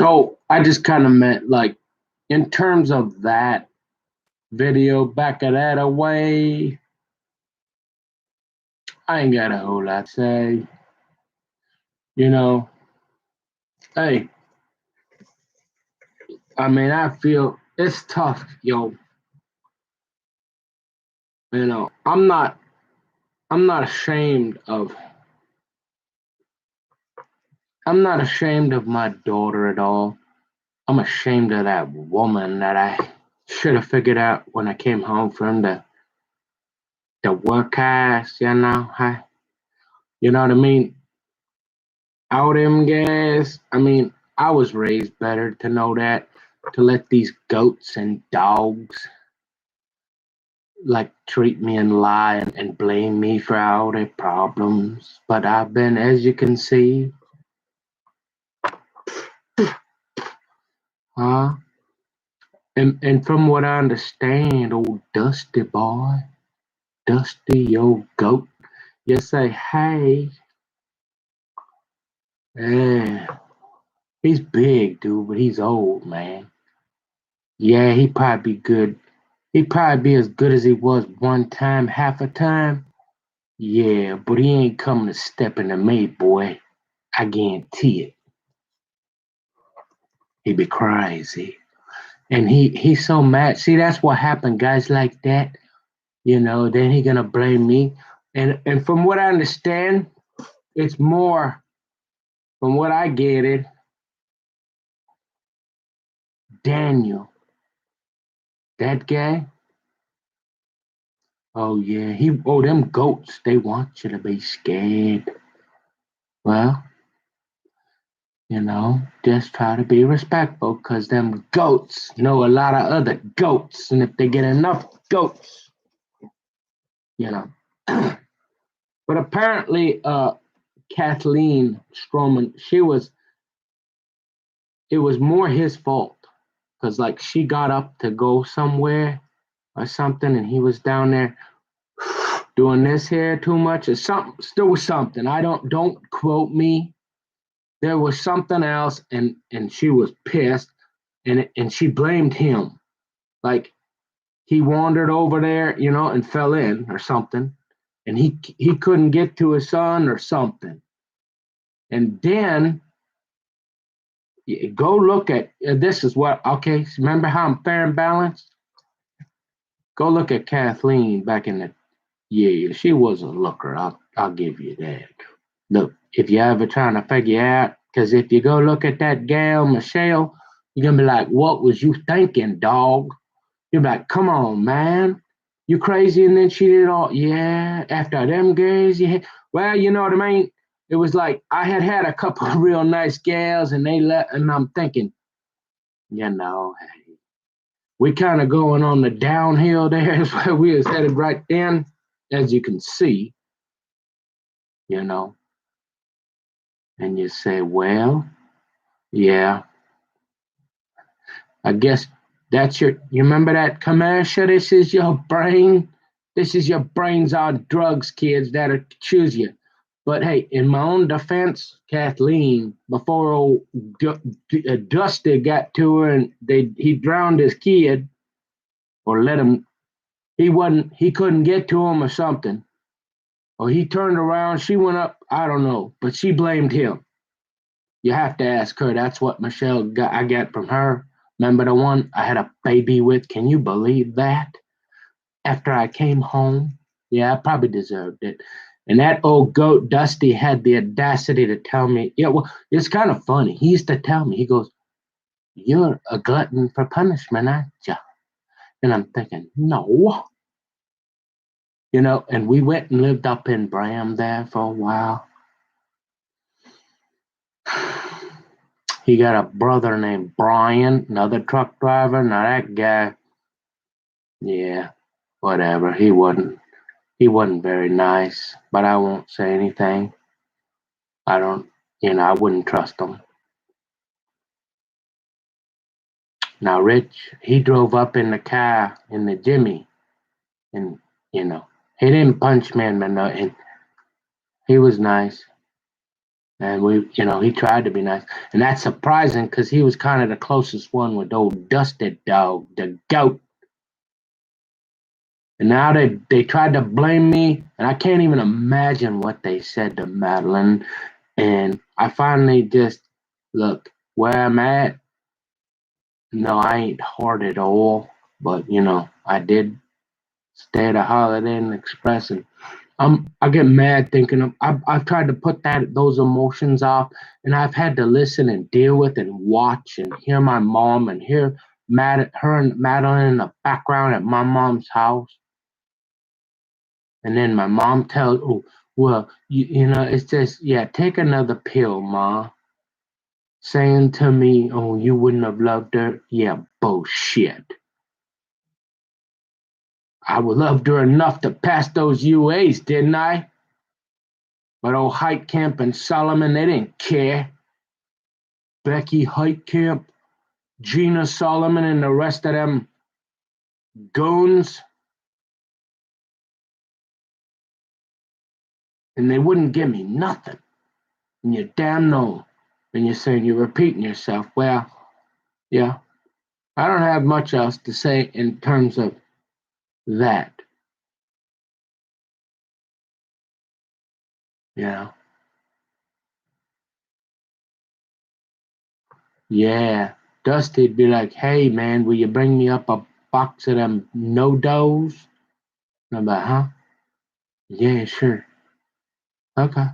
So I just kind of meant like in terms of that video back of that away, I ain't got a whole lot to say. You know, hey, I mean, I feel it's tough, yo. You know, I'm not ashamed of, I'm not ashamed of my daughter at all. I'm ashamed of that woman that I should have figured out when I came home from the workhouse, you know. You know what I mean? All them guys. I mean, I was raised better to know that, to let these goats and dogs like treat me and lie and blame me for all their problems. But I've been, as you can see, huh? And from what I understand, old Dusty boy, Dusty, old goat, you say, hey, yeah, he's big, dude, but he's old, man. Yeah, he probably be good. He'd probably be as good as he was one time, half a time. Yeah, but he ain't coming to step into me, boy. I guarantee it. He be crazy. And he's so mad. See, that's what happened, guys like that. You know, then he gonna blame me. And from what I understand, it's more from what I get it, Daniel, that guy. Oh yeah, them goats, they want you to be scared. Well, you know, just try to be respectful because them goats know a lot of other goats. And if they get enough goats, you know. But apparently, Kathleen Stroman, it was more his fault because, like, she got up to go somewhere or something and he was down there doing this here too much or something. Still was something. Don't quote me. There was something else and she was pissed and she blamed him. Like he wandered over there, you know, and fell in or something, and he couldn't get to his son or something. And then go look at this is what okay. Remember how I'm fair and balanced? Go look at Kathleen back in the yeah. She was a looker. I'll give you that. Look, if you're ever trying to figure out, because if you go look at that gal Michelle, you're gonna be like, "What was you thinking, dog?" You're like, come on, man. You crazy? And then she did all, yeah, after them girls, yeah. Well, you know what I mean? It was like I had a couple of real nice gals and they let, and I'm thinking, you know, hey, we kind of going on the downhill there is where we was headed right then, as you can see, you know. And you say, well, yeah, I guess that's you remember that commercial? This is your brain. This is your brains on drugs, kids that'll choose you. But hey, in my own defense, Kathleen, before old Dusty got to her and he drowned his kid or let him, he couldn't get to him or something. Or he turned around, she went up, I don't know, but she blamed him. You have to ask her. That's what I got from her. Remember the one I had a baby with? Can you believe that? After I came home? Yeah, I probably deserved it. And that old goat Dusty had the audacity to tell me, yeah, well, it's kind of funny. He used to tell me, he goes, you're a glutton for punishment, aren't you? And I'm thinking, no. You know, and we went and lived up in Bram there for a while. He got a brother named Brian, another truck driver. Now that guy, yeah, whatever. He wasn't very nice, but I won't say anything. I don't, I wouldn't trust him. Now Rich, he drove up in the car in the Jimmy, and he didn't punch me in the nut, and he was nice. And he tried to be nice. And that's surprising because he was kind of the closest one with old Dusted Dog, the goat. And now they tried to blame me, and I can't even imagine what they said to Madeline. And I finally just look where I'm at. No, I ain't hard at all, but I did stay at a Holiday Inn Express, and I get mad thinking of I've tried to put those emotions off, and I've had to listen and deal with and watch and hear my mom and hear her and Madeline in the background at my mom's house. And then my mom tells, oh, well, it's just, yeah, take another pill, Ma. Saying to me, oh, you wouldn't have loved her. Yeah, bullshit. I loved her enough to pass those UAs, didn't I? But old Heitkamp and Solomon, they didn't care. Becky Heitkamp, Gina Solomon, and the rest of them goons. And they wouldn't give me nothing. And you damn know. And you're saying you're repeating yourself. Well, yeah, I don't have much else to say in terms of that. Yeah. Yeah. Dusty'd be like, hey, man, will you bring me up a box of them no-dos? And I'm like, huh? Yeah, sure. Okay.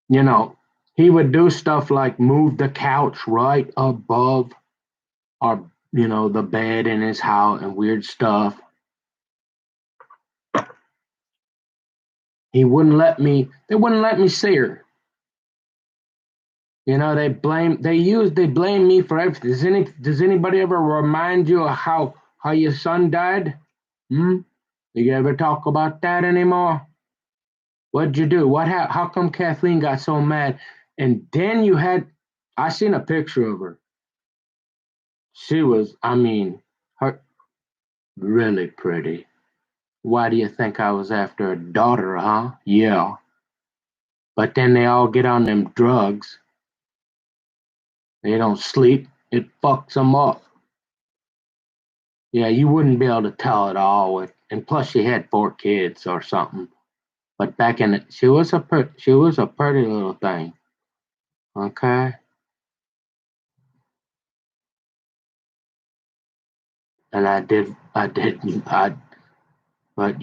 You know, he would do stuff like move the couch right above our, the bed in his house and weird stuff. They wouldn't let me see her. They blame me for everything. Does anybody ever remind you of how your son died? Hmm? Do you ever talk about that anymore? What'd you do? How come Kathleen got so mad? And then I seen a picture of her. She was, her really pretty. Why do you think I was after a daughter, huh? Yeah. But then they all get on them drugs. They don't sleep. It fucks them up. Yeah, you wouldn't be able to tell it all and plus she had 4 kids or something. But she was a pretty little thing. Okay. And but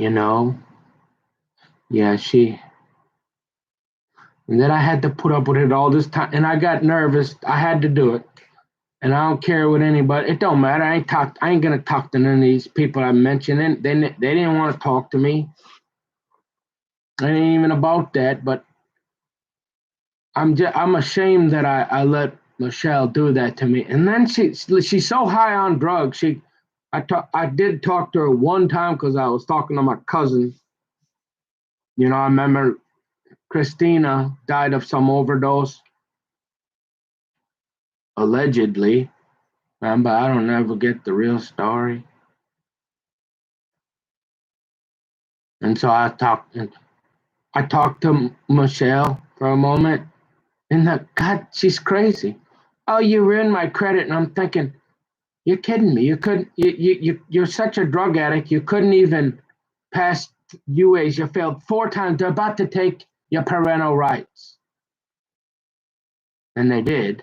yeah, and then I had to put up with it all this time, and I got nervous. I had to do it, and I don't care what anybody. It don't matter. I ain't gonna talk to none of these people I mentioned. And they didn't want to talk to me. It ain't even about that. But I'm ashamed that I let Michelle do that to me. And then she's so high on drugs. I did talk to her one time because I was talking to my cousin. I remember Christina died of some overdose, allegedly. Remember, I don't ever get the real story. And so I talked to Michelle for a moment, and God, she's crazy. Oh, you ruined my credit, and I'm thinking, you're kidding me. You couldn't. You're such a drug addict. You couldn't even pass UAs. You failed 4 times. They're about to take your parental rights, and they did.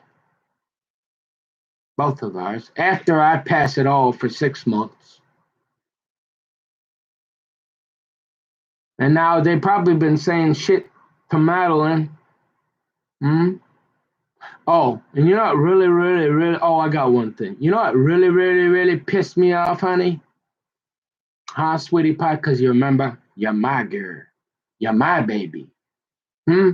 Both of ours. After I pass it all for 6 months, and now they've probably been saying shit to Madeline. Hmm? Oh, and you know what really, really, really, oh, I got one thing. You know what really, really, really pissed me off, honey? Huh, sweetie pie? Because you remember, you're my girl. You're my baby. Hmm?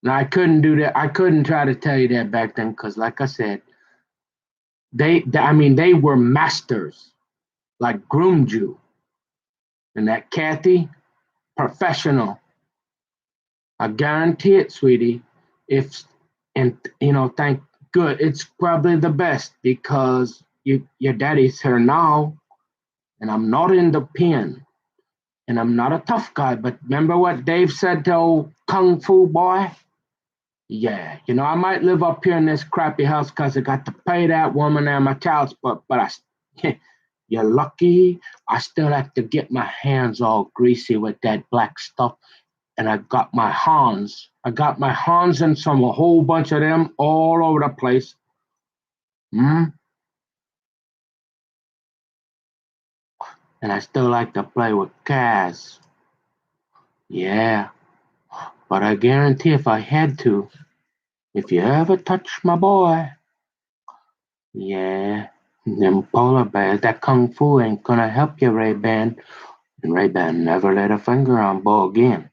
Now, I couldn't do that. I couldn't try to tell you that back then because, like I said, they were masters, like groomed you. And that Kathy, professional. I guarantee it, sweetie. If and thank good. It's probably the best because your daddy's here now, and I'm not in the pen. And I'm not a tough guy, but remember what Dave said to old Kung Fu boy? Yeah, I might live up here in this crappy house because I got to pay that woman and my child support, but you're lucky. I still have to get my hands all greasy with that black stuff. And I got my Hans. I got my Hans and a whole bunch of them all over the place. Hmm? And I still like to play with cats. Yeah, but I guarantee if I had to, if you ever touch my boy, yeah, them polar bears, that kung fu ain't gonna help you, Ray-Ban. And Ray-Ban never laid a finger on Bo again.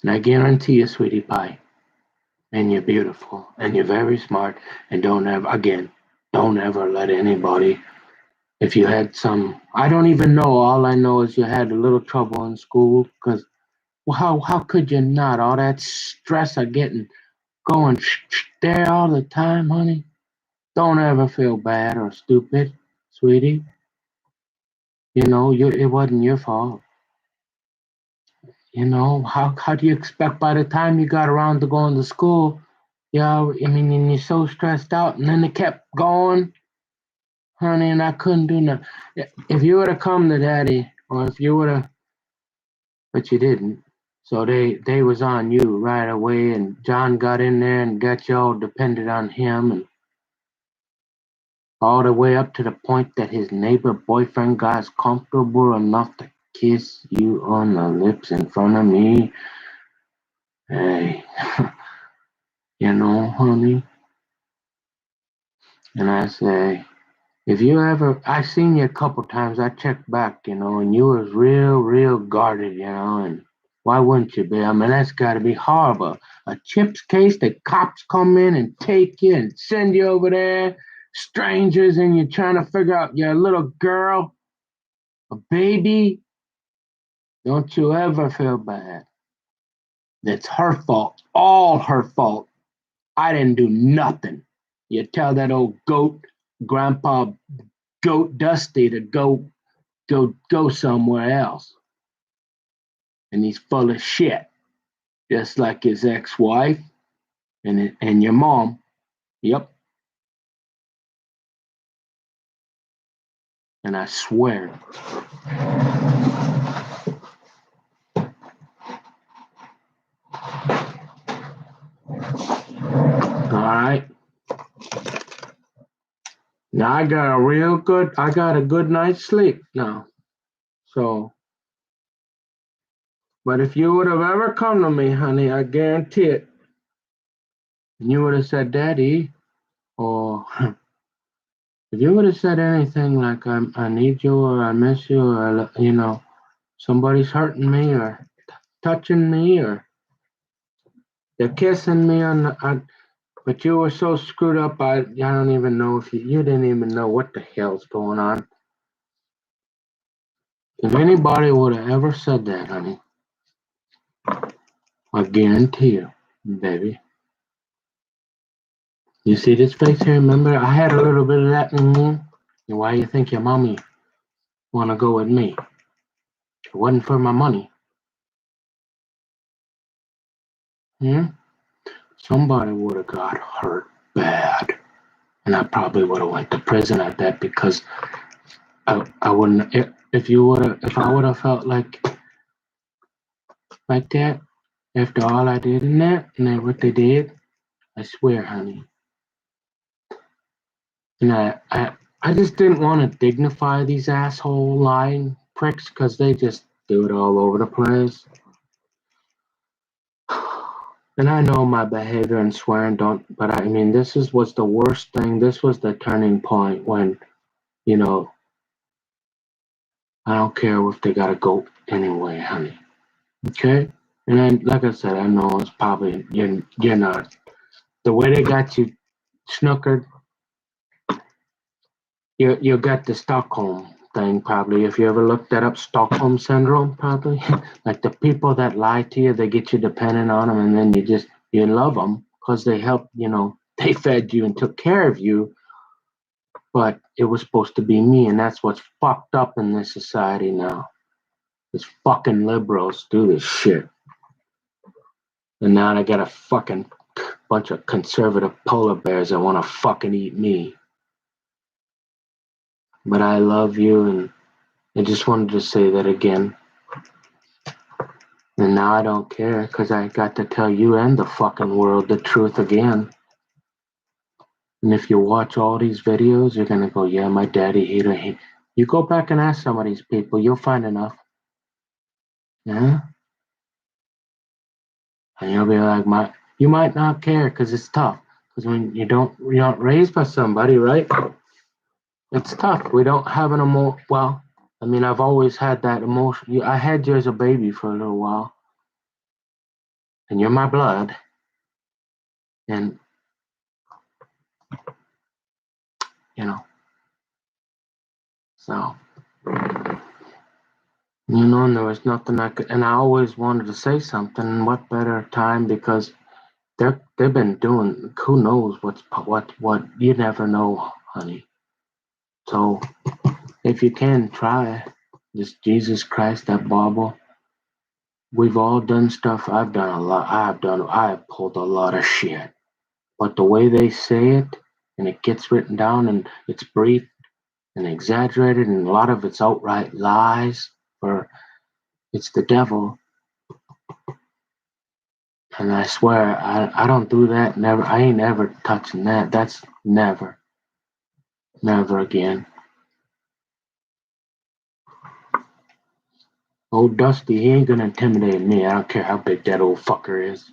And I guarantee you, sweetie pie, and you're beautiful, and you're very smart, and don't ever let anybody, if you had I don't even know, all I know is you had a little trouble in school, because, well, how could you not? All that stress of getting going there all the time, honey. Don't ever feel bad or stupid, sweetie. It wasn't your fault. How do you expect by the time you got around to going to school, I mean, and you're so stressed out, and then it kept going, honey, and I couldn't do nothing. If you would have come to daddy, or if you would have, but you didn't. So they was on you right away, and John got in there and got you all dependent on him, and all the way up to the point that his neighbor boyfriend got comfortable enough to kiss you on the lips in front of me. Hey, honey. And I say, if you ever, I seen you a couple times. I checked back, and you was real guarded, and why wouldn't you be? I mean, that's got to be horrible. A chips case, the cops come in and take you and send you over there, strangers, and you're trying to figure out your little girl, a baby. Don't you ever feel bad. It's her fault, all her fault. I didn't do nothing. You tell that old goat, Grandpa Goat Dusty, to go somewhere else. And he's full of shit, just like his ex-wife and your mom. Yep. And I swear. All right. Now I got a good night's sleep now. So, but if you would have ever come to me, honey, I guarantee it, and you would have said, Daddy, or if you would have said anything like I need you or I miss you or somebody's hurting me or touching me or they're kissing me but you were so screwed up I don't even know if you didn't even know what the hell's going on. If anybody would have ever said that, honey, I guarantee you, baby. You see this face here? Remember, I had a little bit of that in me. And why you think your mommy wanna go with me? It wasn't for my money. Hmm? Somebody would have got hurt bad, and I probably would have went to prison at that because I wouldn't if I would have felt like that after all I did in that and then what they did. I swear, honey. And I just didn't want to dignify these asshole lying pricks because they just do it all over the place. And I know my behavior and swearing don't, but I mean, was the worst thing. This was the turning point when, you know, I don't care if they gotta go anyway, honey. Okay? And then, like I said, I know it's probably, you're not. The way they got you snookered, you got the Stockholm thing probably. If you ever looked that up, Stockholm syndrome probably. Like the people that lie to you, they get you dependent on them, and then you love them because they help, they fed you and took care of you, but it was supposed to be me, and that's what's fucked up in this society now. These fucking liberals do this shit. And now I got a fucking bunch of conservative polar bears that want to fucking eat me. But I love you, and I just wanted to say that again. And now I don't care, because I got to tell you and the fucking world the truth again. And if you watch all these videos, you're going to go, yeah, my daddy hated him. You go back and ask some of these people, you'll find enough. Yeah? And you'll be like, you might not care because it's tough. Because when you're not raised by somebody, right? It's tough. We don't have an well, I mean, I've always had that emotion. I had you as a baby for a little while. And you're my blood. And, so, and there was nothing I could, and I always wanted to say something. And what better time, because they've been doing, who knows what you never know, honey. So if you can try this Jesus Christ, that Bible. We've all done stuff. I've done a lot. I've pulled a lot of shit. But the way they say it, and it gets written down, and it's brief and exaggerated, and a lot of it's outright lies, or it's the devil. And I swear, I don't do that. Never. I ain't ever touching that. That's never again. Old Dusty, he ain't gonna intimidate me. I don't care how big that old fucker is.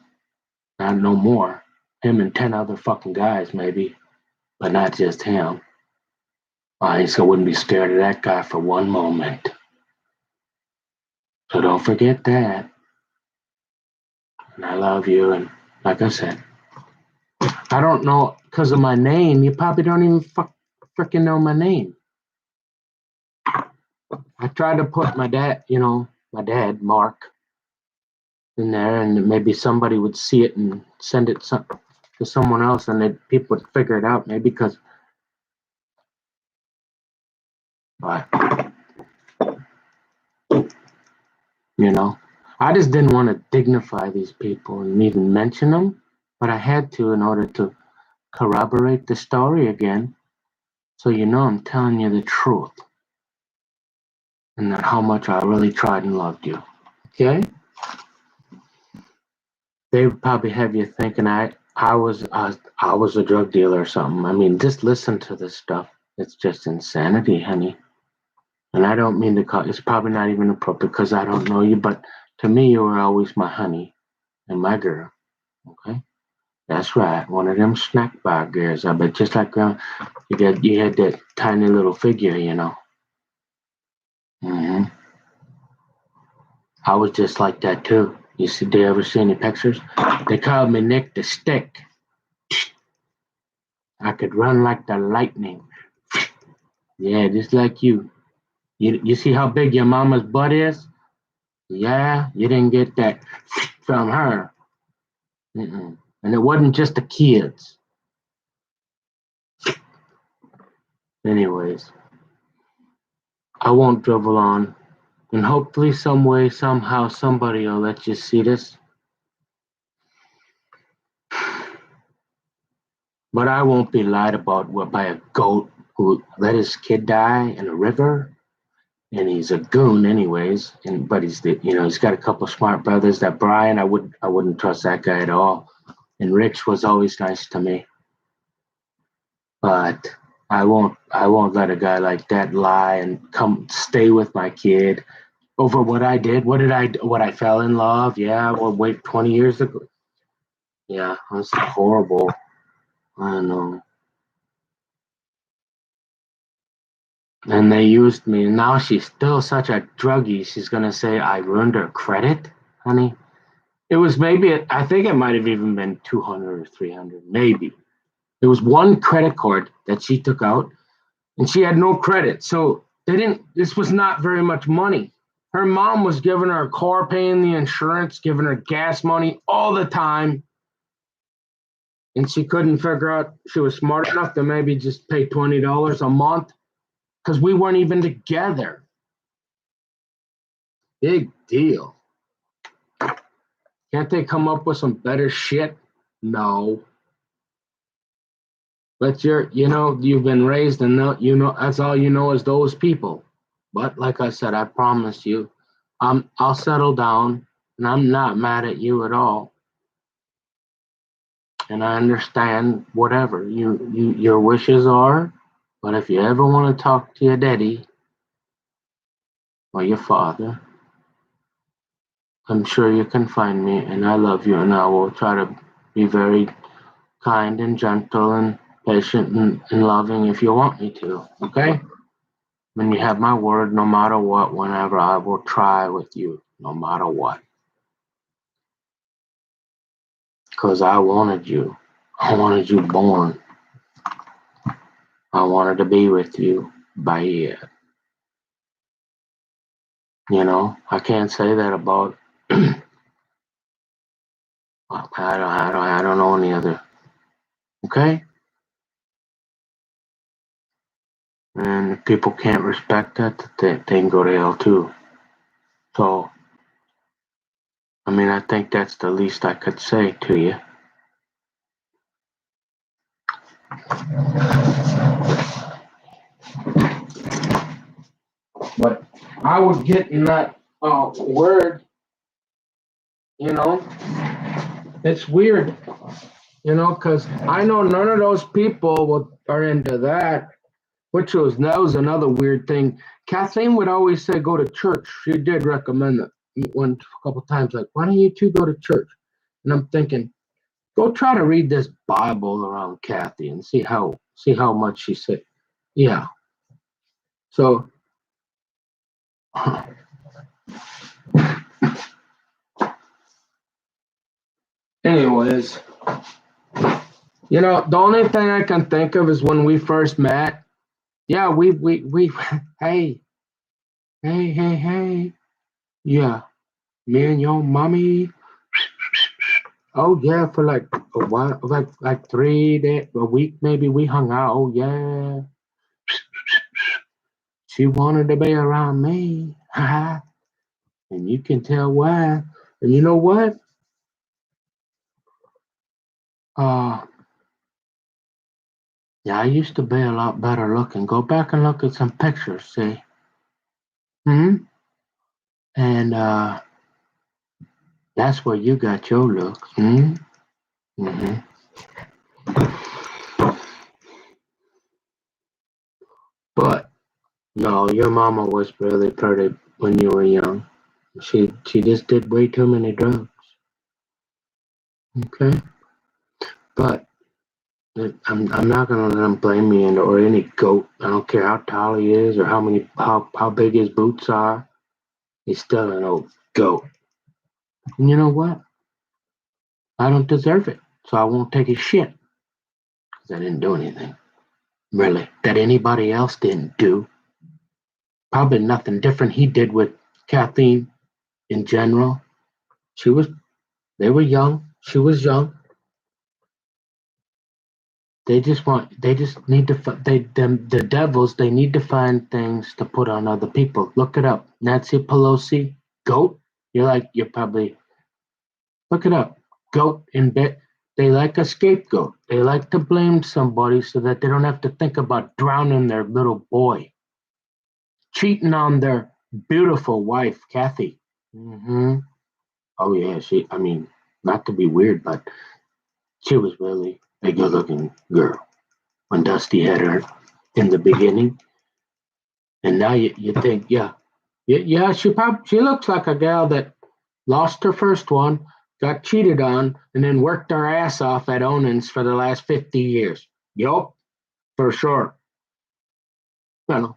Not no more. Him and 10 other fucking guys, maybe. But not just him. I wouldn't be scared of that guy for one moment. So don't forget that. And I love you. And like I said, I don't know, because of my name, you probably don't even freaking know my name. I tried to put my dad, Mark, in there, and maybe somebody would see it and send it to someone else, and people would figure it out, maybe because. But, I just didn't want to dignify these people and even mention them, but I had to in order to corroborate the story again. So I'm telling you the truth. And that how much I really tried and loved you. Okay? They would probably have you thinking I was a drug dealer or something. I mean, just listen to this stuff. It's just insanity, honey. And I don't mean to call it's probably not even appropriate because I don't know you, but to me you were always my honey and my girl. Okay? That's right. One of them snack bar girls. I bet just like you had that tiny little figure, Mm-hmm. I was just like that too. Did you ever see any pictures? They called me Nick the Stick. I could run like the lightning. Yeah, just like you. You see how big your mama's butt is? Yeah, you didn't get that from her. Mm-mm. And it wasn't just the kids. Anyways, I won't drivel on. And hopefully some way, somehow, somebody will let you see this. But I won't be lied about by a goat who let his kid die in a river. And he's a goon anyways. But he's he's got a couple smart brothers. That Brian, I wouldn't trust that guy at all. And Rich was always nice to me. But I won't let a guy like that lie and come stay with my kid over what I did. What I fell in love? Yeah, well, wait, 20 years ago. Yeah, that's horrible. I don't know. And they used me. And now she's still such a druggie. She's gonna say I ruined her credit, honey. It was I think it might have even been 200 or 300, maybe. It was one credit card that she took out, and she had no credit. So this was not very much money. Her mom was giving her a car, paying the insurance, giving her gas money all the time. and she couldn't figure out, she was smart enough to maybe just pay $20 a month because we weren't even together. Big deal. Can't they come up with some better shit? No. But you've been raised and that's all you know is those people. But like I said, I promise you, I'll settle down, and I'm not mad at you at all. And I understand whatever your wishes are. But if you ever want to talk to your daddy or your father, I'm sure you can find me, and I love you, and I will try to be very kind and gentle and patient and loving if you want me to. Okay? When you have my word, no matter what, whenever, I will try with you, no matter what. Because I wanted you. I wanted you born. I wanted to be with you by year. I can't say that about. I don't know any other. Okay? And if people can't respect that, they can go to hell too. So, I think that's the least I could say to you. But I was getting that word, it's weird, because I know none of those people are into that, that was another weird thing. Kathleen would always say, go to church. She did recommend that a couple times, like, why don't you two go to church? And I'm thinking, go try to read this Bible around Kathy and see how much she said. Yeah. So, anyways, the only thing I can think of is when we first met. Yeah, we hey, yeah, me and your mommy. Oh yeah, for like a while, like 3 days, a week maybe, we hung out. Oh yeah, she wanted to be around me, and you can tell why. And you know what? Yeah, I used to be a lot better looking. Go back and look at some pictures, see? And that's where you got your looks. But no, your mama was really pretty when you were young. She just did way too many drugs. Okay, but I'm not gonna let him blame me or any goat. I don't care how tall he is or how big his boots are. He's still an old goat. And you know what? I don't deserve it, so I won't take his shit because I didn't do anything really that anybody else didn't do. Probably nothing different he did with Kathleen in general. They were young. She was young. They just need to, the devils, they need to find things to put on other people. Look it up. Nancy Pelosi, goat. You're probably, look it up. Goat in bed. They like a scapegoat. They like to blame somebody so that they don't have to think about drowning their little boy. Cheating on their beautiful wife, Kathy. Oh yeah, not to be weird, but she was really a good-looking girl when Dusty had her in the beginning. And now you think, yeah, she looks like a gal that lost her first one, got cheated on, and then worked her ass off at Onan's for the last 50 years. Yup, for sure. But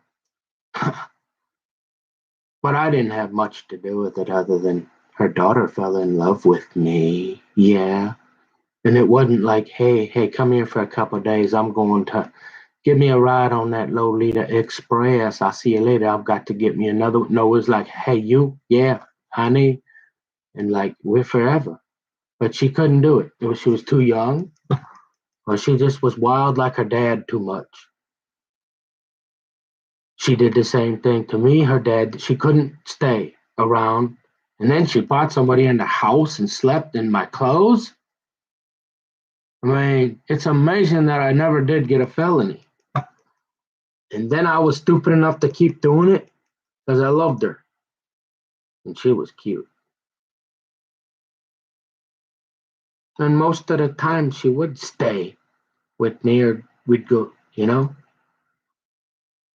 I didn't have much to do with it other than her daughter fell in love with me. Yeah. And it wasn't like, hey, come here for a couple of days. I'm going to give me a ride on that Lolita Express. I'll see you later. I've got to get me another. No, it was like, hey, yeah, honey. And like, we're forever. But she couldn't do it. She was too young. Or she just was wild like her dad too much. She did the same thing to me. Her dad, she couldn't stay around. And then she brought somebody in the house and slept in my clothes. I mean, it's amazing that I never did get a felony. And then I was stupid enough to keep doing it because I loved her. And she was cute. And most of the time she would stay with me or we'd go, you know?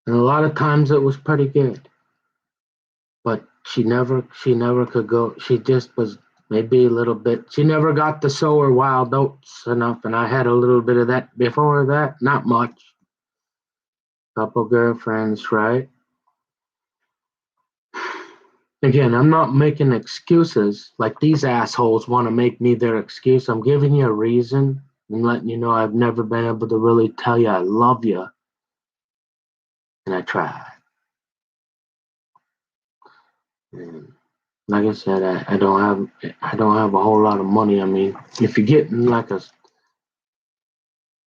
And a lot of times it was pretty good. But she never could go. She just was maybe a little bit. She never got to sow her wild oats enough, and I had a little bit of that before that. Not much. Couple girlfriends, right? Again, I'm not making excuses like these assholes want to make me their excuse. I'm giving you a reason and letting you know I've never been able to really tell you I love you, and I try. And like I said, I don't have a whole lot of money. I mean, if you're getting like a,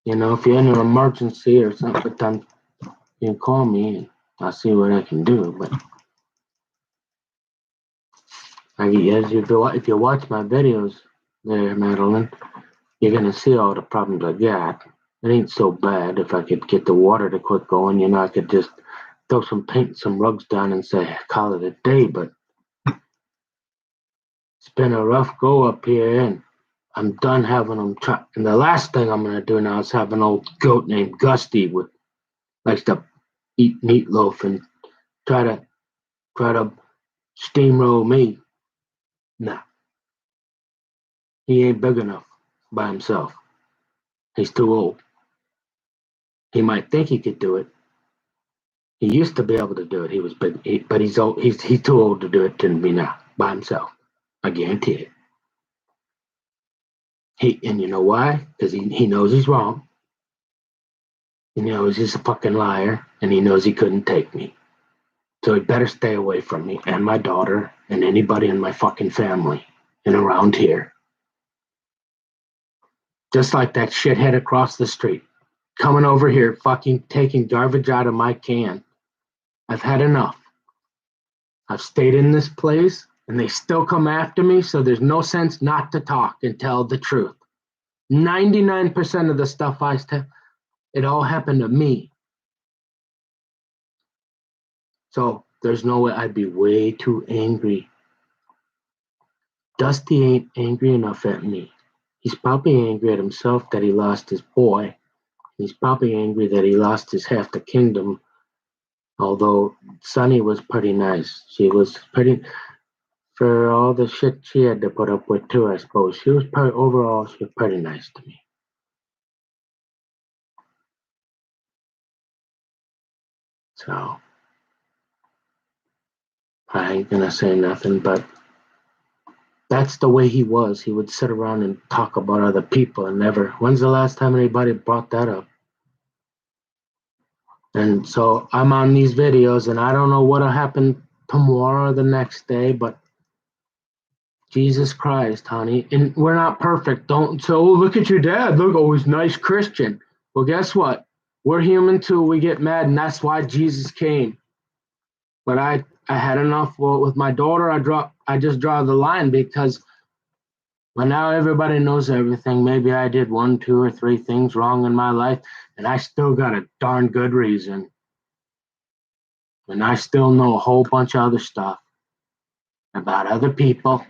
if you're in an emergency or something, then you can call me and I'll see what I can do. But if you watch my videos there, Madeline, you're gonna see all the problems I got. It ain't so bad. If I could get the water to quit going, I could just throw some paint, some rugs down, and say call it a day. But it's been a rough go up here, and I'm done having them try. And the last thing I'm gonna do now is have an old goat named Gusty with likes to eat meatloaf and try to steamroll me. Nah, he ain't big enough by himself. He's too old. He might think he could do it. He used to be able to do it. He was big, but he's old. He's too old to do it to me now by himself. I guarantee it. And you know why? Because he knows he's wrong. He knows he's a fucking liar, and he knows he couldn't take me. So he better stay away from me and my daughter and anybody in my fucking family and around here. Just like that shithead across the street, coming over here, fucking taking garbage out of my can. I've had enough. I've stayed in this place and they still come after me, so there's no sense not to talk and tell the truth. 99% of the stuff I tell, it all happened to me. So there's no way. I'd be way too angry. Dusty ain't angry enough at me. He's probably angry at himself that he lost his boy. He's probably angry that he lost his half the kingdom. Although Sunny was pretty nice. She was pretty, for all the shit she had to put up with too, I suppose. She was pretty nice to me. So I ain't gonna say nothing, but that's the way he was. He would sit around and talk about other people and never. When's the last time anybody brought that up? And so I'm on these videos, and I don't know what'll happen tomorrow or the next day, but Jesus Christ, honey. And we're not perfect. Don't say, oh, look at your dad. Look, oh, he's a nice Christian. Well, guess what? We're human too. We get mad, and that's why Jesus came. But I had enough. Well, with my daughter, I just draw the line because now everybody knows everything. Maybe I did 1, 2, or 3 things wrong in my life, and I still got a darn good reason. And I still know a whole bunch of other stuff about other people.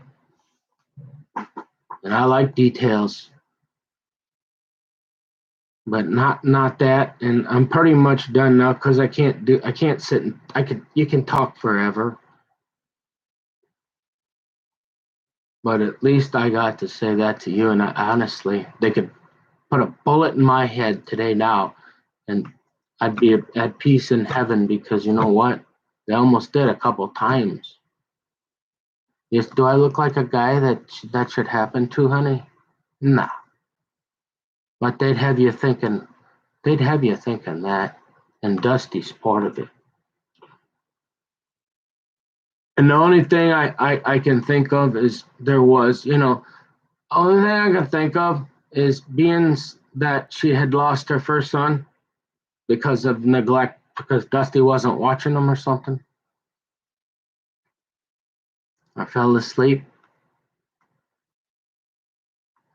And I like details. But not that. And I'm pretty much done now because I can't sit and you can talk forever. But at least I got to say that to you. And honestly, they could put a bullet in my head today now, and I'd be at peace in heaven because you know what? They almost did a couple times. Yes, do I look like a guy that should happen to, honey? Nah. But they'd have you thinking that, and Dusty's part of it. And the only thing I can think of is only thing I can think of is being that she had lost her first son because of neglect, because Dusty wasn't watching them or something? I fell asleep.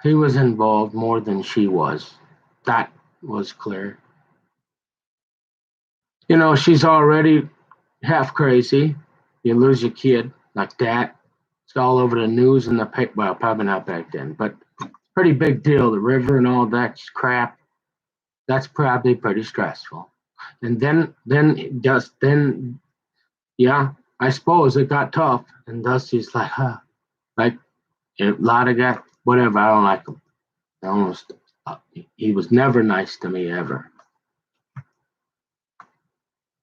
He was involved more than she was. That was clear. You know, she's already half crazy. You lose your kid like that. It's all over the news and the paper. Well, probably not back then, but pretty big deal. The river and all that crap. That's probably pretty stressful. And then, yeah, I suppose it got tough. And Dusty's like, huh, like a lot of guys, whatever. I don't like him. Almost, he was never nice to me ever.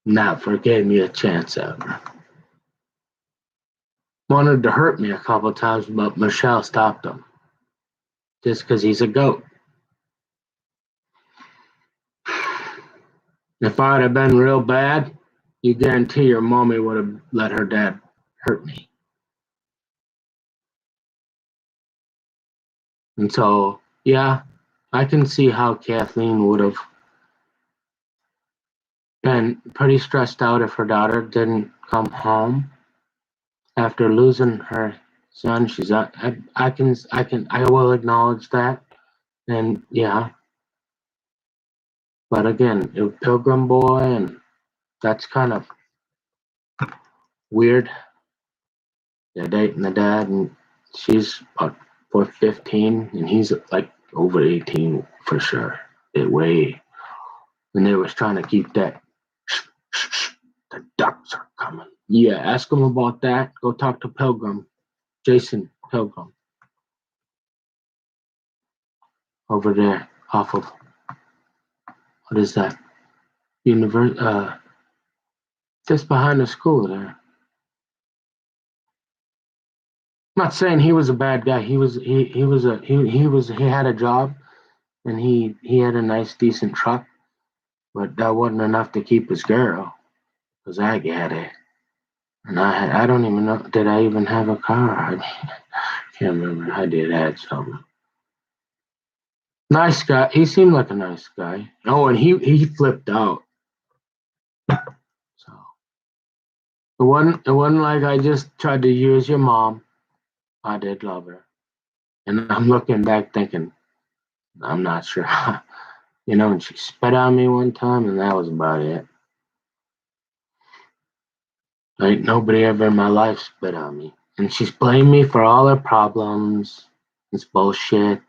Never gave me a chance ever. Wanted to hurt me a couple times, but Michelle stopped him just because he's a goat. If I'd have been real bad, you guarantee your mommy would have let her dad hurt me. And so, yeah, I can see how Kathleen would have been pretty stressed out if her daughter didn't come home after losing her son. I will acknowledge that. And yeah, but again, Pilgrim Boy, and that's kind of weird. They're dating the dad, and she's about 15, and he's like over 18 for sure. Way, and they was trying to keep that. The ducks are coming. Yeah, ask him about that. Go talk to Pilgrim, Jason Pilgrim, over there off of what is that? Just behind the school there. I'm not saying he was a bad guy. He had a job, and he had a nice decent truck, but that wasn't enough to keep his girl, because I get it. And I don't even know, did I even have a car? I can't remember. I did have something. Nice guy. He seemed like a nice guy. Oh, and he flipped out. So it wasn't like I just tried to use your mom. I did love her. And I'm looking back thinking, I'm not sure. And she spit on me one time, and that was about it. Like nobody ever in my life spit on me. And she's blamed me for all her problems. It's bullshit.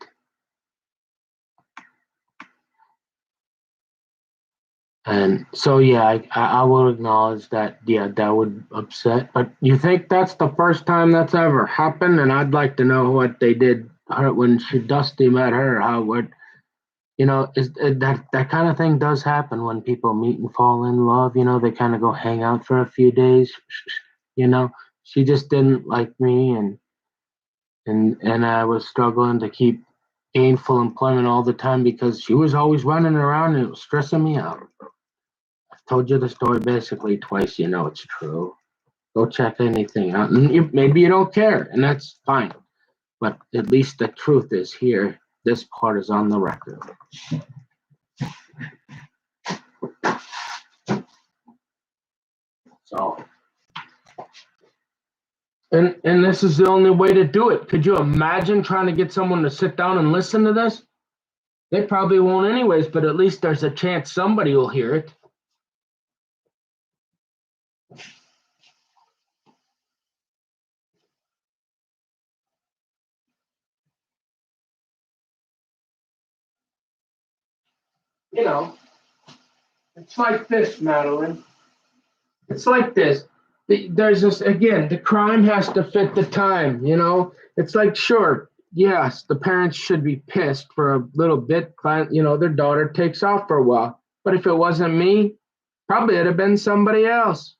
And so, yeah, I will acknowledge that, yeah, that would upset. But you think that's the first time that's ever happened? And I'd like to know what they did when Dusty met her. That kind of thing does happen when people meet and fall in love. They kind of go hang out for a few days. She just didn't like me, and I was struggling to keep gainful employment all the time because she was always running around and it was stressing me out. I've told you the story basically twice. It's true. Go check anything out. And maybe you don't care, and that's fine. But at least the truth is here. This part is on the record. So, and this is the only way to do it. Could you imagine trying to get someone to sit down and listen to this? They probably won't anyways, but at least there's a chance somebody will hear it. It's like this, Madeline. It's like this. There's this, again, the crime has to fit the time, It's like, sure, yes, the parents should be pissed for a little bit, but, their daughter takes off for a while. But if it wasn't me, probably it'd have been somebody else.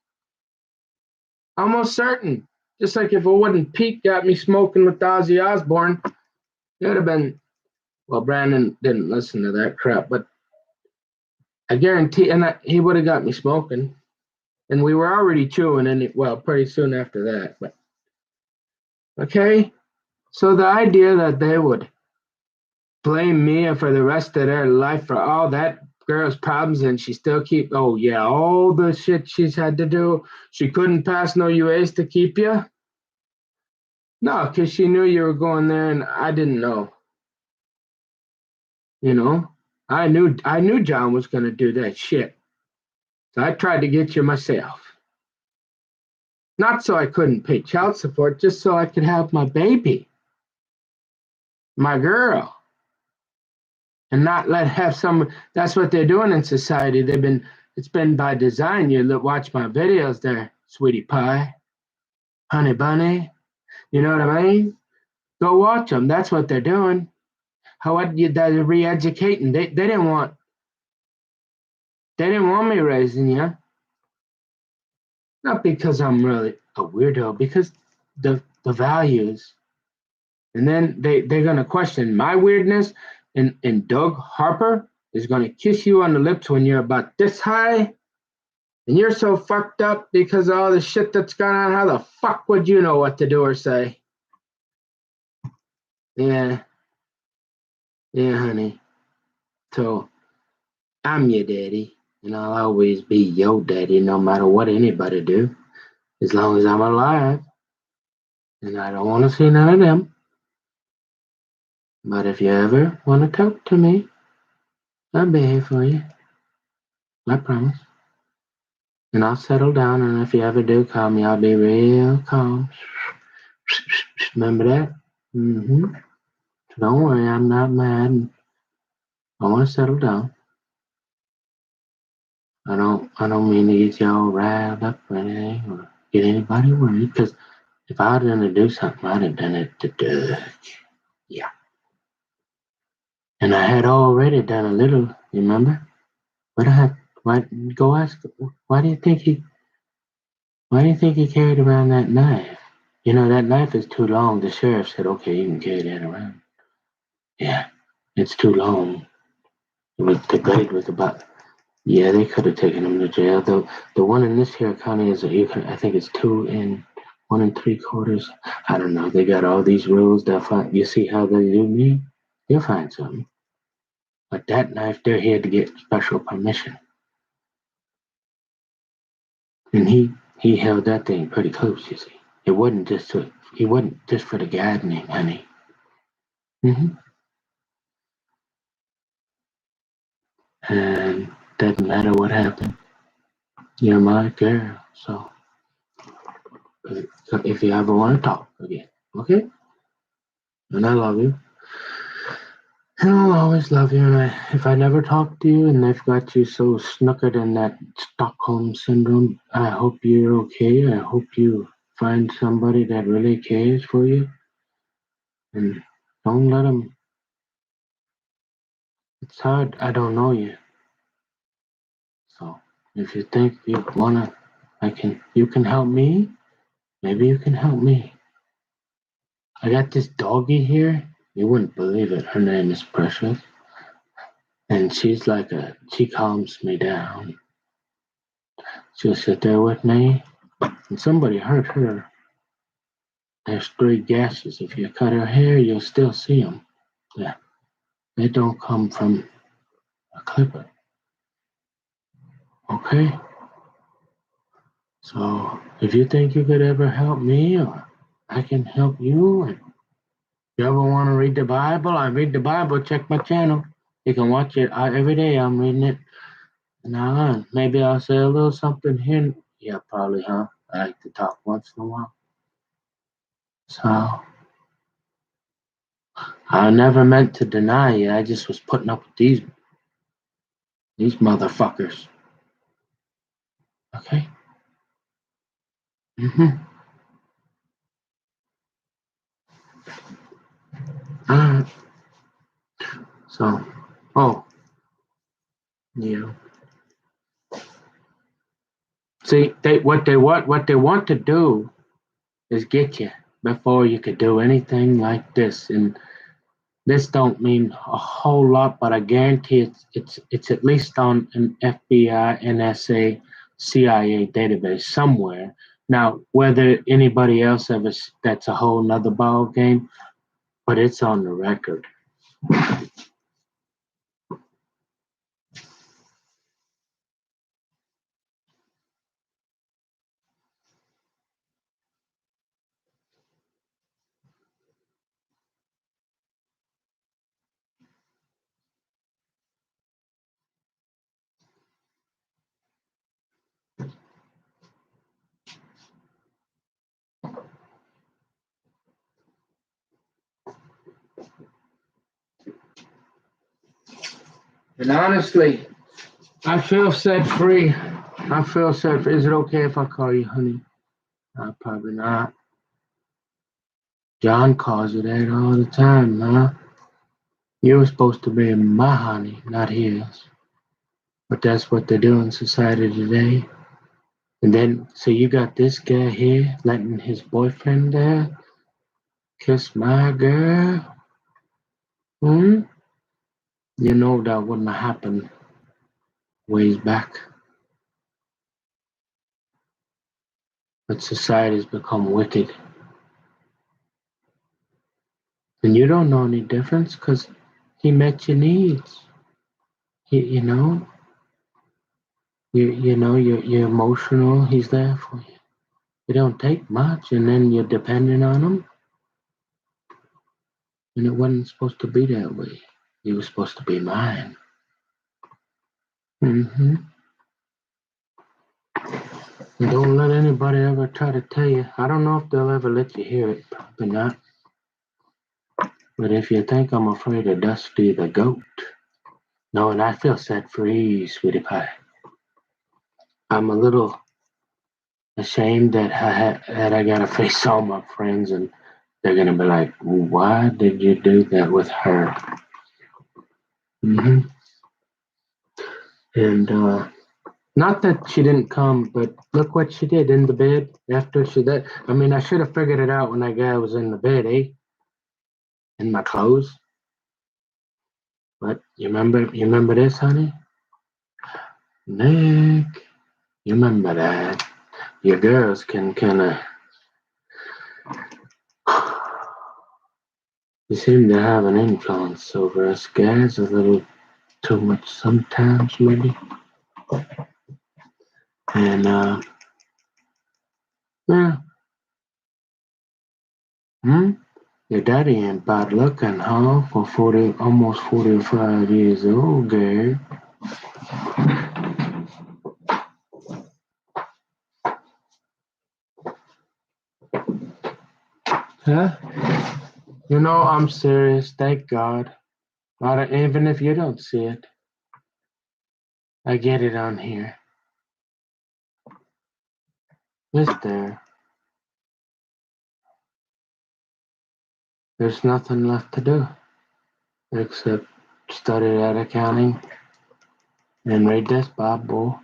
Almost certain. Just like if it wasn't Pete got me smoking with Ozzy Osbourne, it would have been, well, Brandon didn't listen to that crap, but I guarantee, he would have got me smoking. And we were already chewing, pretty soon after that. But okay, so the idea that they would blame Mia for the rest of their life for all that girl's problems, and she still keep. Oh yeah, all the shit she's had to do. She couldn't pass no UAs to keep you. No, because she knew you were going there, and I didn't know. You know, I knew John was gonna do that shit. So I tried to get you myself. Not so I couldn't pay child support, just so I could have my baby, my girl, and not let have some. That's what they're doing in society. It's been by design. You watch my videos there, sweetie pie, honey bunny. You know what I mean? Go watch them. That's what they're doing. They're re-educating. They didn't want me raising you. Not because I'm really a weirdo, because the values. And then they're gonna question my weirdness, and Doug Harper is gonna kiss you on the lips when you're about this high, and you're so fucked up because of all the shit that's gone on. How the fuck would you know what to do or say? Yeah, yeah, honey. So I'm your daddy, and I'll always be your daddy, no matter what anybody do, as long as I'm alive. And I don't want to see none of them. But if you ever want to talk to me, I'll be here for you. I promise. And I'll settle down, and if you ever do call me, I'll be real calm. Remember that? Mm-hmm. So don't worry, I'm not mad. I want to settle down. I don't mean to get you all riled up or anything, or get anybody worried, because if I was gonna do something, I'd have done it to Doug. Yeah. And I had already done a little, you remember? But go ask, why do you think he carried around that knife? You know, that knife is too long. The sheriff said, okay, you can carry that around. Yeah, it's too long. The blade was about. Yeah, they could have taken him to jail. The one in this here county I think it's 2 1 3/4. I don't know. They got all these rules. They'll find. You see how they do me? They'll find something. But that knife, they're here to get special permission. And he held that thing pretty close. You see, he wasn't just for the gardening, honey. Mm-hmm. And doesn't matter what happened. You're my girl. So if you ever want to talk again, okay? And I love you. And I'll always love you. And if I never talk to you and they've got you so snookered in that Stockholm syndrome, I hope you're okay. I hope you find somebody that really cares for you. And don't let them. It's hard. I don't know you. So if you think you wanna, you can help me. Maybe you can help me. I got this doggy here. You wouldn't believe it. Her name is Precious. And she calms me down. She'll sit there with me. And somebody hurt her. There's 3 gashes. If you cut her hair, you'll still see them. Yeah. They don't come from a clipper. Okay? So if you think you could ever help me or I can help you, and you ever want to read the Bible, I read the Bible. Check my channel. You can watch it every day. I'm reading it. Nah, maybe I'll say a little something here. Yeah, probably, huh? I like to talk once in a while. So, I never meant to deny you. I just was putting up with these motherfuckers. Okay? Mm-hmm. Alright. So, oh, yeah. See, what they want to do is get you before you could do anything like this. And this don't mean a whole lot, but I guarantee it's at least on an FBI, NSA, CIA database somewhere. Now, whether anybody else ever, that's a whole nother ball game, but it's on the record. And honestly, I feel set free. I feel set free. Is it okay if I call you honey? Probably not. John calls you that all the time, huh? You were supposed to be my honey, not his. But that's what they do in society today. And then, so you got this guy here letting his boyfriend there kiss my girl? Hmm? You know that wouldn't have happened ways back. But society's become wicked. And you don't know any difference because he met your needs. You know, you're emotional. He's there for you. You don't take much, and then you're dependent on him. And it wasn't supposed to be that way. He was supposed to be mine. Mm-hmm. Don't let anybody ever try to tell you. I don't know if they'll ever let you hear it. Probably not. But if you think I'm afraid of Dusty the goat, no, and I feel set free, sweetie pie. I'm a little ashamed that I gotta face all my friends, and they're gonna be like, "Why did you do that with her?" Hmm. And not that she didn't come, but look what she did in the bed after she did. I mean, I should have figured it out when that guy was in the bed, eh? In my clothes. But you remember this, honey? Nick, you remember that? Your girls can kind of. You seem to have an influence over us guys a little too much sometimes, maybe. And yeah, hmm? Your daddy ain't bad looking, huh? For 40, almost 45 years old, girl. Huh? You know, I'm serious, thank God. Even if you don't see it, I get it on here. It's there. There's nothing left to do except study that accounting and read this Bible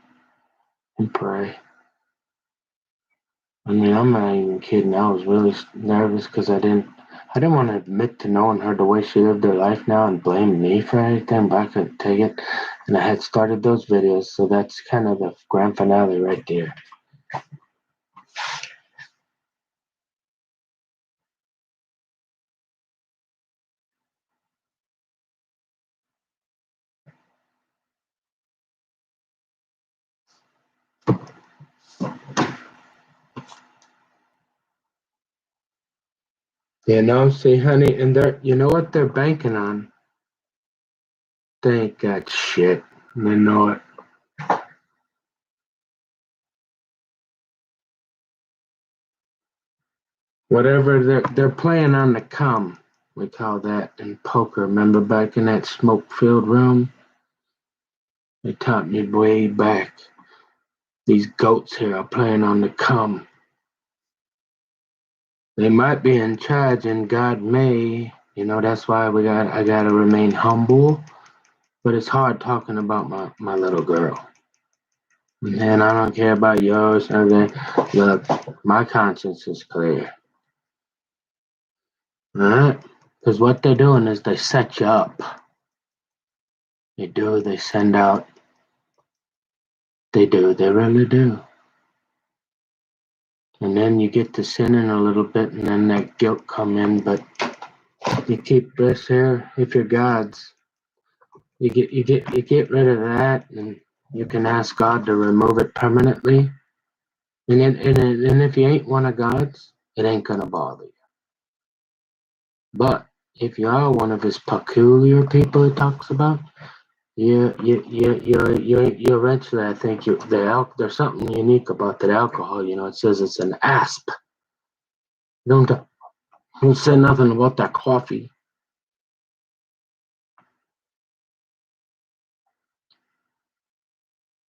and pray. I mean, I'm not even kidding. I was really nervous because I didn't want to admit to knowing her the way she lived her life now and blame me for anything, but I couldn't take it. And I had started those videos, so that's kind of the grand finale right there. See, honey, and you know what they're banking on? They ain't got shit. They know it. Whatever they're playing on the come. We call that in poker. Remember back in that smoke-filled room? They taught me way back. These goats here are playing on the come. They might be in charge, and God may. That's why I gotta remain humble. But it's hard talking about my little girl. And I don't care about yours. Okay, look, my conscience is clear. All right, because what they're doing is they set you up. They do. They send out. They do. They really do. And then you get to sinning a little bit, and then that guilt come in. But you keep this here. If you're God's, you get rid of that, and you can ask God to remove it permanently. And if you ain't one of God's, it ain't gonna bother you. But if you are one of His peculiar people He talks about, you eventually, I think there's something unique about that alcohol. It says it's an asp. Don't don't say nothing about that coffee.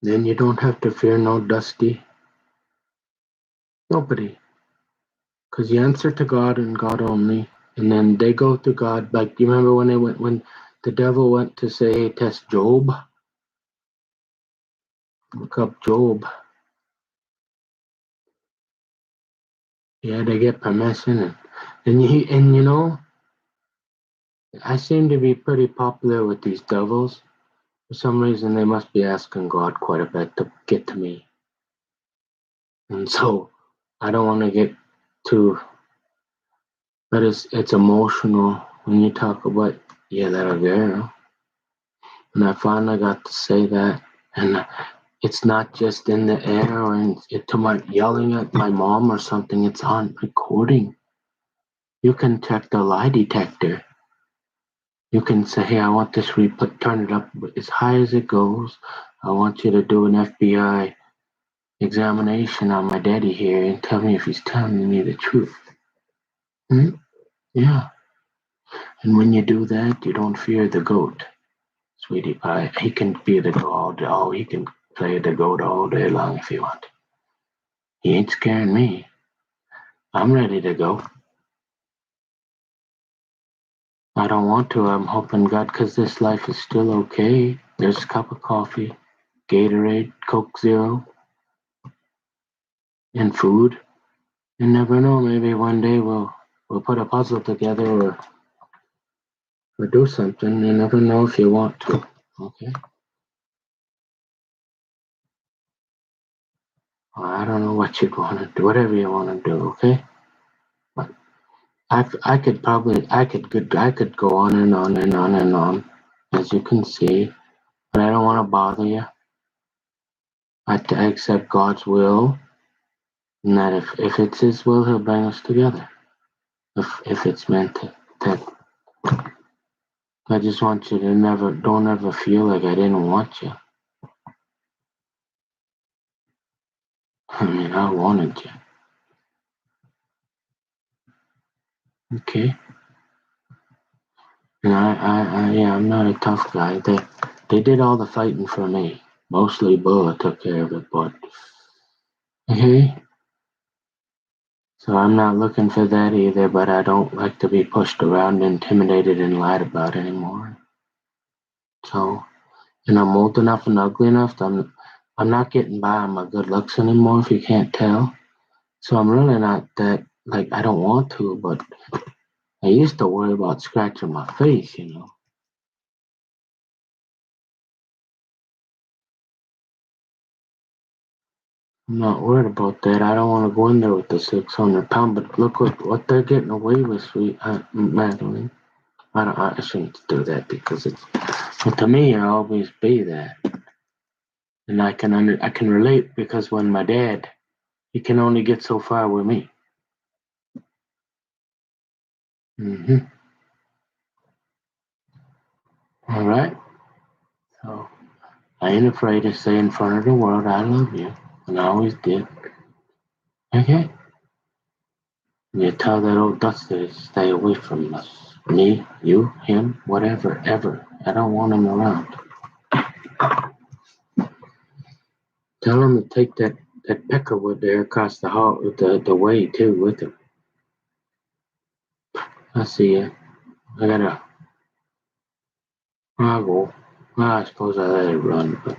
Then you don't have to fear no Dusty. Nobody. Because you answer to God and God only. And then they go to God. Like, you remember when the devil went to say, hey, test Job? Look up Job. He had to get permission. And you know, I seem to be pretty popular with these devils. For some reason, they must be asking God quite a bit to get to me. And so I don't want to get too, but it's emotional when you talk about, yeah, that a girl. And I finally got to say that. And it's not just in the air or to my yelling at my mom or something. It's on recording. You can check the lie detector. You can say, hey, I want this replay, turn it up as high as it goes. I want you to do an FBI examination on my daddy here and tell me if he's telling me the truth. Hmm? Yeah. And when you do that, you don't fear the goat, sweetie pie. He can be the goat. Oh, he can play the goat all day long if he wants. He ain't scaring me. I'm ready to go. I don't want to. I'm hoping God, because this life is still okay. There's a cup of coffee, Gatorade, Coke Zero, and food. You never know. Maybe one day we'll put a puzzle together or do something. You never know if you want to. Okay. I don't know what you'd want to do. Whatever you want to do. Okay. But I could probably I could go on and on and on and on, as you can see. But I don't want to bother you. I accept God's will, and that if it's His will, He'll bring us together. If it's meant to, that I just want you to don't ever feel like I didn't want you. I mean, I wanted you. Okay. And yeah, I'm not a tough guy. They did all the fighting for me. Mostly Bua took care of it, but okay. So I'm not looking for that either, but I don't like to be pushed around, intimidated, and lied about anymore. So, and I'm old enough and ugly enough. I'm not getting by on my good looks anymore, if you can't tell. So I'm really not that, like, I don't want to, but I used to worry about scratching my face, you know. I'm not worried about that. I don't want to go in there with the 600 pound, but look what they're getting away with, sweet Madeline. I shouldn't do that because but to me, I'll always be that. And I can relate because when my dad, he can only get so far with me. Mm-hmm. All right. So I ain't afraid to say in front of the world I love you, and I always did. Okay. You tell that old Dusty to stay away from us. Me, you, him, whatever, ever. I don't want him around. Tell him to take that peckerwood there across the hall, the way too, with him. I see you. I gotta. I'll go. Well, I suppose I let it run, but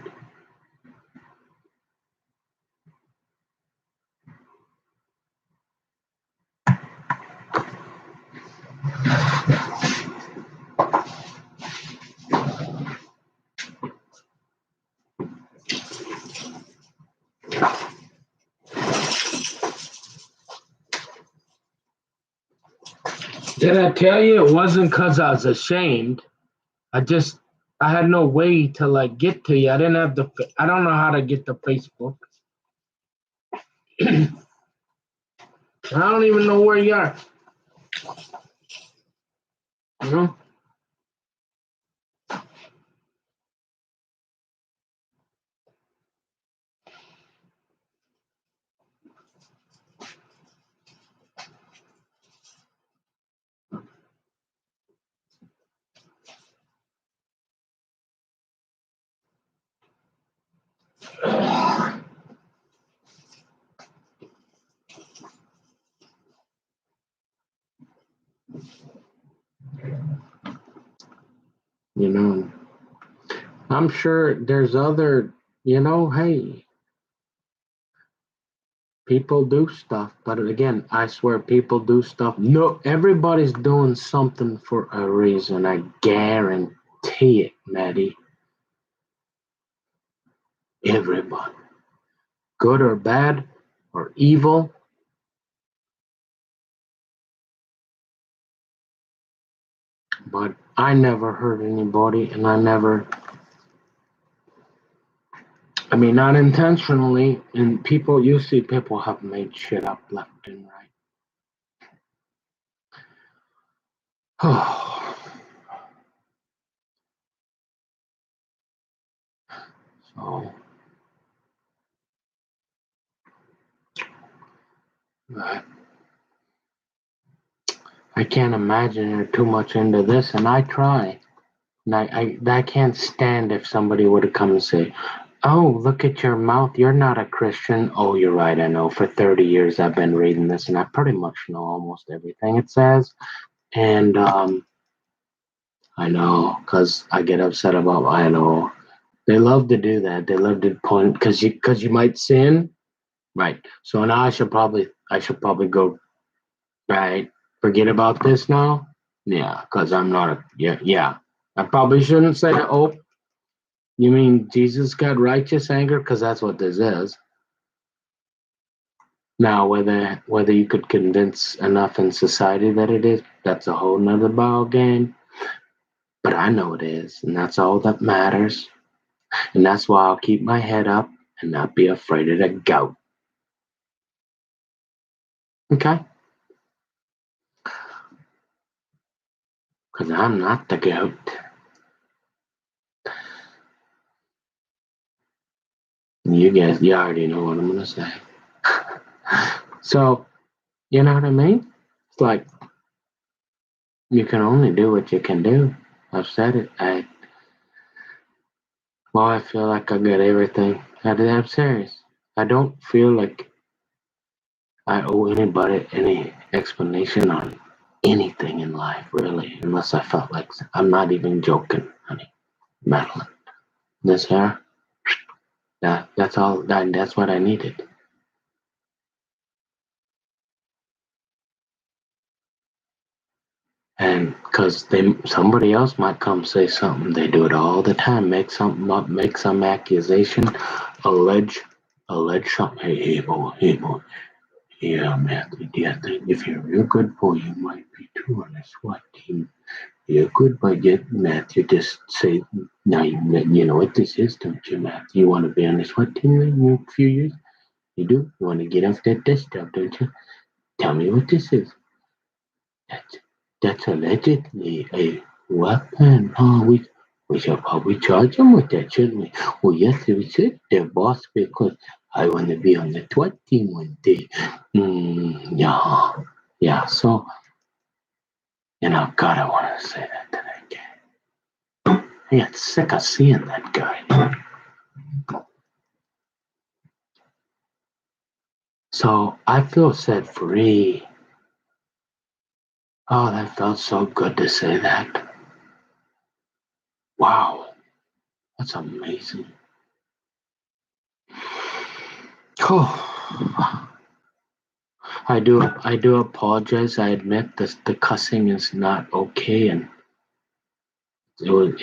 did I tell you it wasn't because I was ashamed? I just I had no way to like get to you. I didn't have I don't know how to get to Facebook. I don't even know where you are. You know? you know. I'm sure there's other, hey, people do stuff, but again, I swear people do stuff. No, everybody's doing something for a reason. I guarantee it, Maddie. Everybody, good or bad or evil. But I never hurt anybody, and I mean, not intentionally. And you see people have made shit up left and right. So, I I can't imagine you're too much into this, and I try. And I can't stand if somebody were to come and say, "Oh, look at your mouth. You're not a Christian." Oh, you're right. I know. For 30 years, I've been reading this, and I pretty much know almost everything it says. And I know, because I get upset about. I know they love to do that. They love to point because you might sin, right? So now I should probably go right. Forget about this now. Yeah, because I'm not a yeah. I probably shouldn't say, "Oh, you mean Jesus got righteous anger?" Because that's what this is. Now, whether you could convince enough in society that it is, that's a whole nother ball game. But I know it is, and that's all that matters. And that's why I'll keep my head up and not be afraid of the goat. Okay? Because I'm not the goat. You already know what I'm gonna say. So, you know what I mean? It's like you can only do what you can do. I've said it. I feel like I got everything. I'm serious. I don't feel like I owe anybody any explanation on anything in life, really, unless I felt like I'm not even joking, honey. Madeline, this hair, that's all. That's what I needed. And because somebody else might come say something, they do it all the time. Make something up, make some accusation, allege, allege something. Hey boy. Yeah, Matthew. Yeah, if you're a real good boy, you might be too on the SWAT team. You're good, but yet, Matthew, just say, now you know what this is, don't you, Matthew? You want to be on the SWAT team in a few years? You do? You want to get off that desk job, don't you? Tell me what this is. That's, that's allegedly a weapon. Oh, we should probably charge him with that, shouldn't we? Well, yes, we should, there, boss, because I want to be on the SWAT team one day. Yeah. Yeah, so, God, I want to say that to that guy. I got sick of seeing that guy. So I feel set free. Oh, that felt so good to say that. Wow, that's amazing. Oh, I do apologize. I admit this, the cussing is not okay, and it was,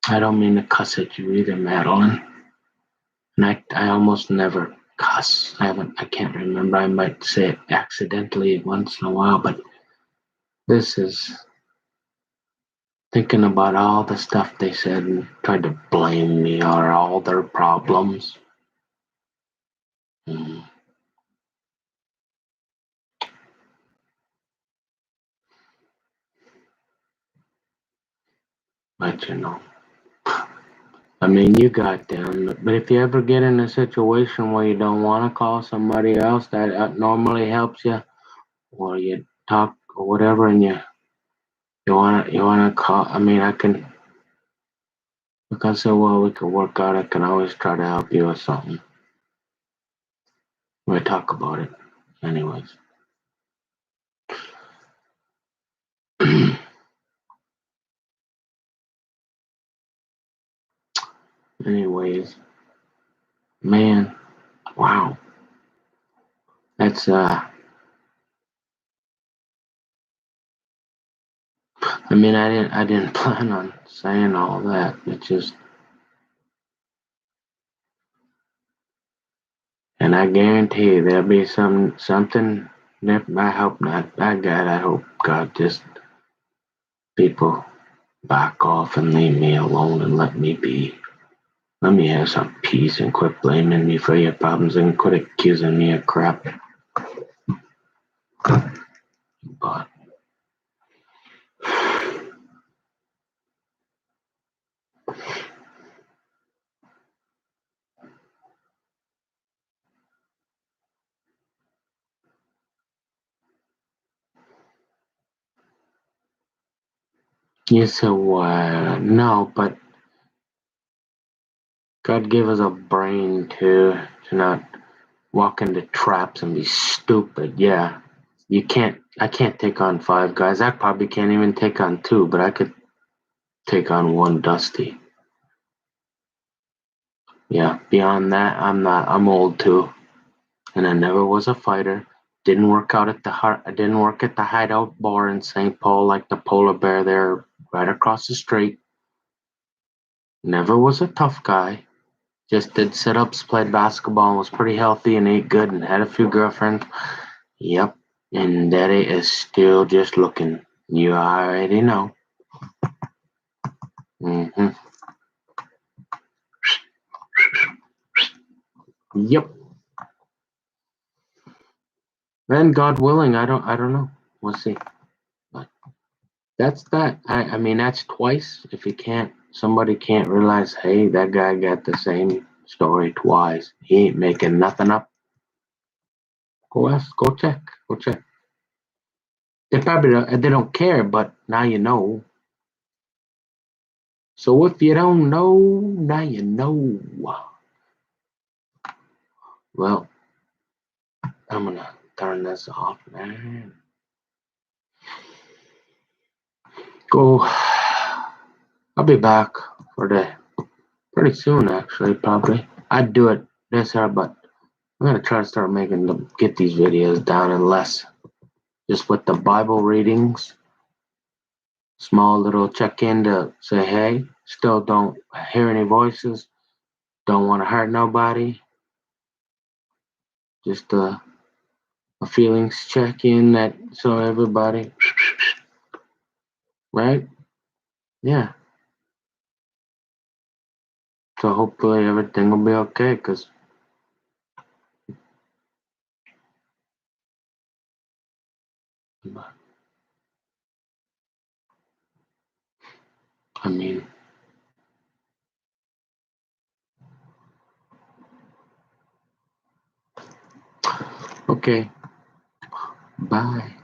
I don't mean to cuss at you either, Madeline. And I almost never cuss. I can't remember. I might say it accidentally once in a while, but this is thinking about all the stuff they said and tried to blame me or all their problems. Mm, but I mean, you got them. But if you ever get in a situation where you don't want to call somebody else that normally helps you, or you talk or whatever, and you wanna call. I mean, I can say, well, we could work out. I can always try to help you with something. We talk about it, anyways. Anyways, man, wow. That's I mean, I didn't plan on saying all that. It just, and I guarantee you there'll be something that I hope not. I hope God just people back off and leave me alone and let me be. Let me have some peace and quit blaming me for your problems and quit accusing me of crap. But you said what? No, but God gave us a brain to not walk into traps and be stupid. Yeah, you can't. I can't take on five guys. I probably can't even take on two, but I could take on one Dusty. Yeah. Beyond that, I'm not. I'm old too, and I never was a fighter. Didn't work out at the heart. I didn't work at the Hideout Bar in St. Paul like the polar bear there, right across the street. Never was a tough guy. Just did sit-ups, played basketball, and was pretty healthy and ate good and had a few girlfriends. Yep. And Daddy is still just looking. You already know. Mm-hmm. Yep. And God willing, I don't know. We'll see. But that's that. I mean that's twice. If somebody can't realize, hey, that guy got the same story twice. He ain't making nothing up. Go ask, go check, go check. They don't care, but now you know. So if you don't know, now you know. Well, I'm gonna turn this off, man. Go. I'll be back for the pretty soon, actually. Probably I'd do it this hour, but I'm gonna try to start making them get these videos down in less, just with the Bible readings. Small little check-in to say, hey, still don't hear any voices, don't want to hurt nobody. Just a feelings check-in that so everybody, right? Yeah. So hopefully everything will be okay. Cause I mean, okay. Bye.